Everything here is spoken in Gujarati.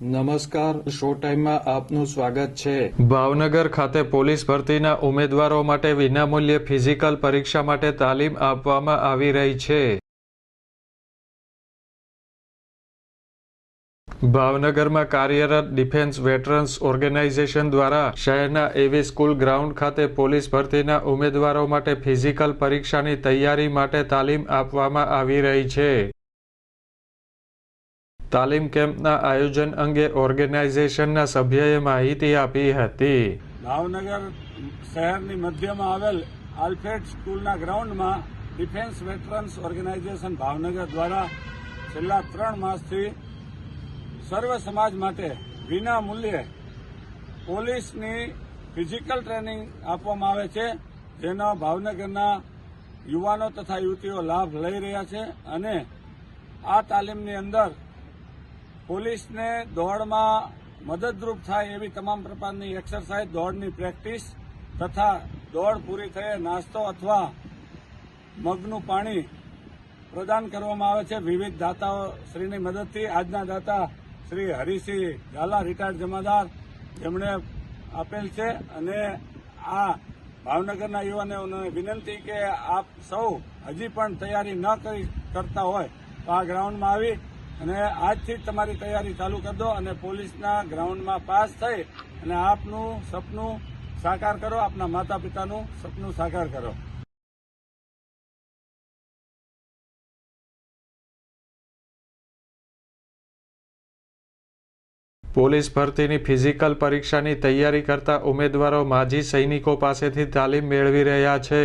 નમસ્કાર, શો ટાઈમમાં આપનું સ્વાગત છે। ભાવનગર ખાતે પોલીસ ભરતીના ઉમેદવારો માટે વિનામૂલ્યે ફિઝિકલ પરીક્ષા માટે તાલીમ આપવામાં આવી રહી છે। ભાવનગરમાં કાર્યરત ડિફેન્સ વેટરન્સ ઓર્ગેનાઇઝેશન દ્વારા શહેરના એવી સ્કૂલ ગ્રાઉન્ડ ખાતે પોલીસ ભરતીના ઉમેદવારો માટે ફિઝિકલ પરીક્ષાની તૈયારી માટે તાલીમ આપવામાં આવી રહી છે। તાલીમ કેમ્પના આયોજન અંગે ઓર્ગેનાઇઝેશનના સભ્યોએ માહિતી આપી હતી। ભાવનગર શહેરની મધ્યમાં આવેલ આલ્ફ્રેડ સ્કૂલના ગ્રાઉન્ડમાં ડિફેન્સ વેટરન્સ ઓર્ગેનાઇઝેશન ભાવનગર દ્વારા છેલ્લા 3 માસથી સર્વ સમાજ માટે વિના મૂલ્યે પોલીસની ફિઝિકલ ટ્રેનિંગ આપવામાં આવે છે, જેનો ભાવનગરના યુવાનો તથા યુવતીઓ લાભ લઈ રહ્યા છે। અને આ તાલીમની અંદર પોલીસને દોડમાં મદદરૂપ થાય એવી તમામ પ્રકારની એક્સરસાઇઝ, દોડની પ્રેક્ટિસ તથા દોડ પૂરી થયે નાસ્તો અથવા મગનું પાણી પ્રદાન કરવામાં આવે છે વિવિધ દાતાઓ શ્રીની મદદથી। આજના દાતા શ્રી હરિસિંહ ઝાલા, રિટાયર્ડ જમાદાર, જેમણે આપેલ છે। અને આ ભાવનગરના યુવાનોને વિનંતી કે આપ સૌ હજી પણ તૈયારી ન કરતા હોય તો આ ગ્રાઉન્ડમાં આવી અને આજથી જ તમારી તૈયારી ચાલુ કરી દો અને પોલીસના ગ્રાઉન્ડમાં પાસ થઈ અને આપનું સપનું સાકાર કરો, આપના માતા પિતાનું સપનું સાકાર કરો। પોલીસ ભરતીની ફિઝિકલ પરીક્ષાની તૈયારી કરતા ઉમેદવારો માજી સૈનિકો પાસેથી તાલીમ મેળવી રહ્યા છે।